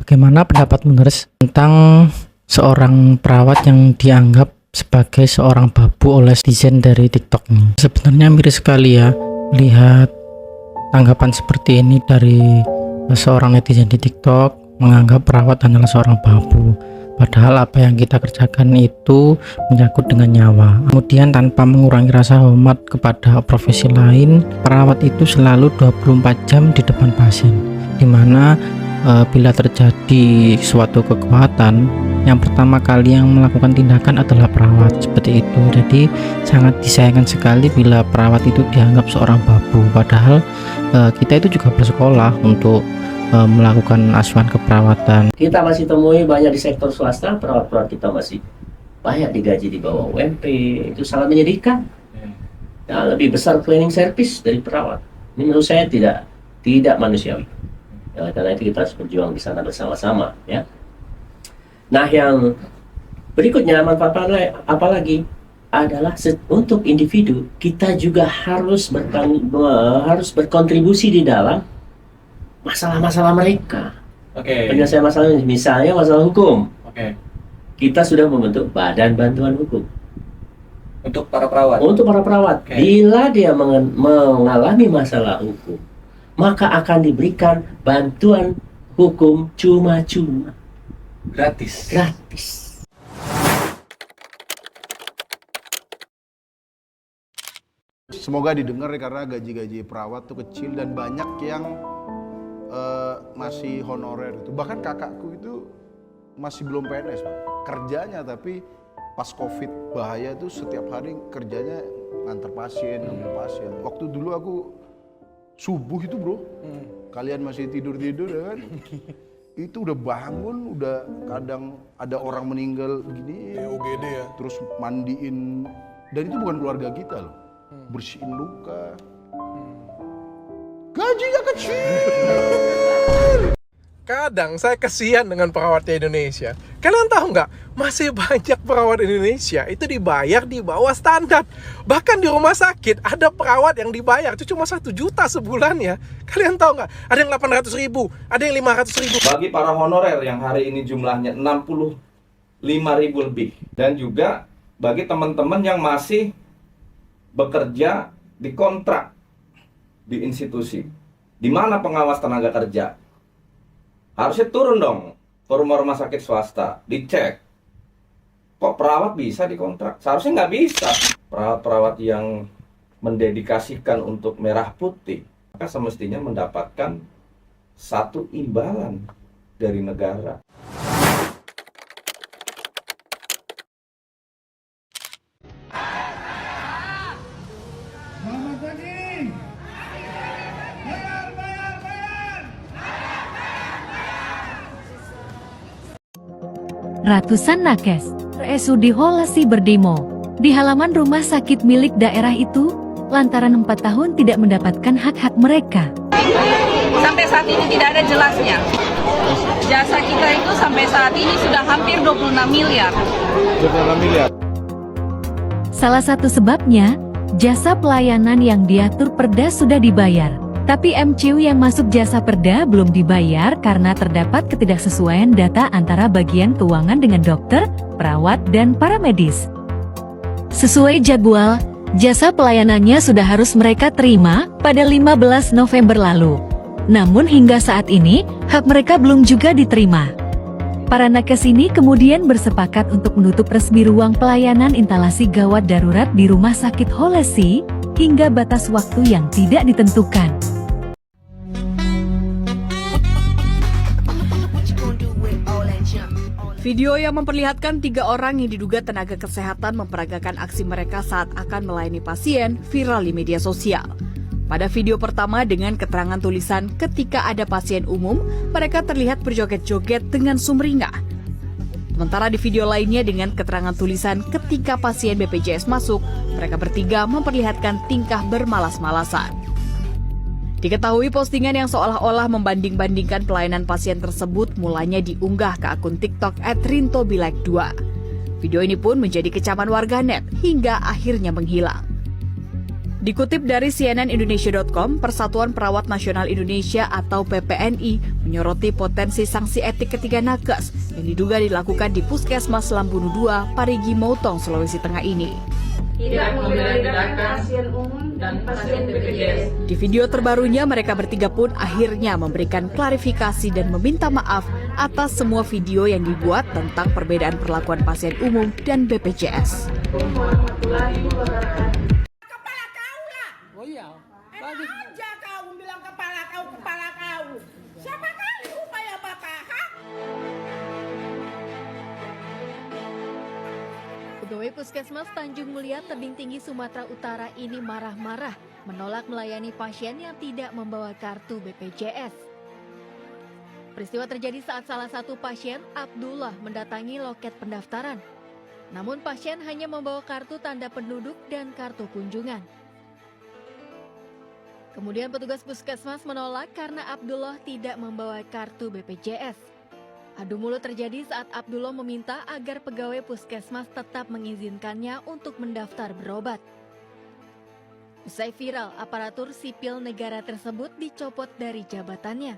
Bagaimana pendapat Nurse tentang seorang perawat yang dianggap sebagai seorang babu oleh netizen dari TikTok ini? Sebenarnya miris sekali ya lihat tanggapan seperti ini dari seorang netizen di TikTok, menganggap perawat adalah seorang babu. Padahal apa yang kita kerjakan itu menyangkut dengan nyawa. Kemudian tanpa mengurangi rasa hormat kepada profesi lain, perawat itu selalu 24 jam di depan pasien, dimana bila terjadi suatu kekuatan, yang pertama kali yang melakukan tindakan adalah perawat, seperti itu. Jadi sangat disayangkan sekali bila perawat itu dianggap seorang babu, padahal kita itu juga bersekolah untuk melakukan asuhan keperawatan. Kita masih temui banyak di sektor swasta, perawat-perawat kita masih banyak digaji di bawah UMP. Itu sangat menyedihkan. Nah, lebih besar cleaning service dari perawat. Ini menurut saya tidak manusiawi. Ya, karena itu kita harus berjuang di sana bersama-sama, ya. Nah, yang berikutnya manfaat apalagi adalah untuk individu, kita juga harus berkontribusi di dalam masalah-masalah mereka. Penyelesaian masalah, misalnya masalah hukum. Kita sudah membentuk badan bantuan hukum Untuk para perawat. untuk para perawat. Bila dia mengalami masalah hukum, maka akan diberikan bantuan hukum cuma-cuma, Gratis. Semoga didengar ya, karena gaji-gaji perawat tuh kecil dan banyak yang masih honorer itu. Bahkan kakakku itu masih belum PNS, Pak. Kerjanya tapi pas Covid bahaya tuh setiap hari kerjanya nganter pasien, ngambil pasien. Waktu dulu aku subuh itu, Bro. Kalian masih tidur-tidur ya kan? Itu udah bangun, udah kadang ada orang meninggal begini, UGD ya. terus mandiin, dan itu bukan keluarga kita loh, bersihin luka. Gajinya kecil. Kadang saya kasihan dengan perawat di Indonesia. Kalian tahu nggak? Masih banyak perawat Indonesia itu dibayar di bawah standar. Bahkan di rumah sakit ada perawat yang dibayar itu cuma 1 juta sebulan ya. Kalian tahu nggak? Ada yang 800.000, ada yang 500.000. Bagi para honorer yang hari ini jumlahnya 65.000 lebih. Dan juga bagi teman-teman yang masih bekerja di kontrak di institusi. Di mana pengawas tenaga kerja? Harusnya turun dong ke rumah-rumah sakit swasta, dicek. Kok perawat bisa dikontrak? Seharusnya nggak bisa. Perawat-perawat yang mendedikasikan untuk merah putih, maka semestinya mendapatkan satu imbalan dari negara. Selamat pagi. Bayar. Ratusan nakes RSUD Holesi berdemo di halaman rumah sakit milik daerah itu lantaran 4 tahun tidak mendapatkan hak-hak mereka. Sampai saat ini tidak ada jelasnya. Jasa kita itu sampai saat ini sudah hampir 26 miliar. Salah satu sebabnya, jasa pelayanan yang diatur Perda sudah dibayar. Tapi MCU yang masuk jasa Perda belum dibayar karena terdapat ketidaksesuaian data antara bagian keuangan dengan dokter, perawat, dan para medis. Sesuai jadwal, jasa pelayanannya sudah harus mereka terima pada 15 November lalu. Namun hingga saat ini, hak mereka belum juga diterima. Para nakes ini kemudian bersepakat untuk menutup resmi ruang pelayanan instalasi gawat darurat di Rumah Sakit Holesi hingga batas waktu yang tidak ditentukan. Video yang memperlihatkan 3 orang yang diduga tenaga kesehatan memperagakan aksi mereka saat akan melayani pasien viral di media sosial. Pada video pertama dengan keterangan tulisan ketika ada pasien umum, mereka terlihat berjoget-joget dengan sumringah. Sementara di video lainnya dengan keterangan tulisan ketika pasien BPJS masuk, mereka bertiga memperlihatkan tingkah bermalas-malasan. Diketahui postingan yang seolah-olah membanding-bandingkan pelayanan pasien tersebut mulanya diunggah ke akun TikTok @rintobilek2. Video ini pun menjadi kecaman warganet hingga akhirnya menghilang. Dikutip dari cnnindonesia.com, Persatuan Perawat Nasional Indonesia atau PPNI menyoroti potensi sanksi etik ketiga nakes yang diduga dilakukan di Puskesmas Lambunu II, Parigi Motong, Sulawesi Tengah ini. Tidak membeda-bedakan pasien umum dan pasien BPJS. Di video terbarunya, mereka bertiga pun akhirnya memberikan klarifikasi dan meminta maaf atas semua video yang dibuat tentang perbedaan perlakuan pasien umum dan BPJS. Warahmatullahi wabarakatuh. Enak aja kau bilang kepala kau. Siapa kali upaya bapak, ha? Pegawai Puskesmas Tanjung Mulia, Tebing Tinggi, Sumatera Utara ini marah-marah menolak melayani pasien yang tidak membawa kartu BPJS. Peristiwa terjadi saat salah satu pasien, Abdullah, mendatangi loket pendaftaran. Namun pasien hanya membawa kartu tanda penduduk dan kartu kunjungan. Kemudian petugas puskesmas menolak karena Abdullah tidak membawa kartu BPJS. Adu mulut terjadi saat Abdullah meminta agar pegawai puskesmas tetap mengizinkannya untuk mendaftar berobat. Usai viral, aparatur sipil negara tersebut dicopot dari jabatannya.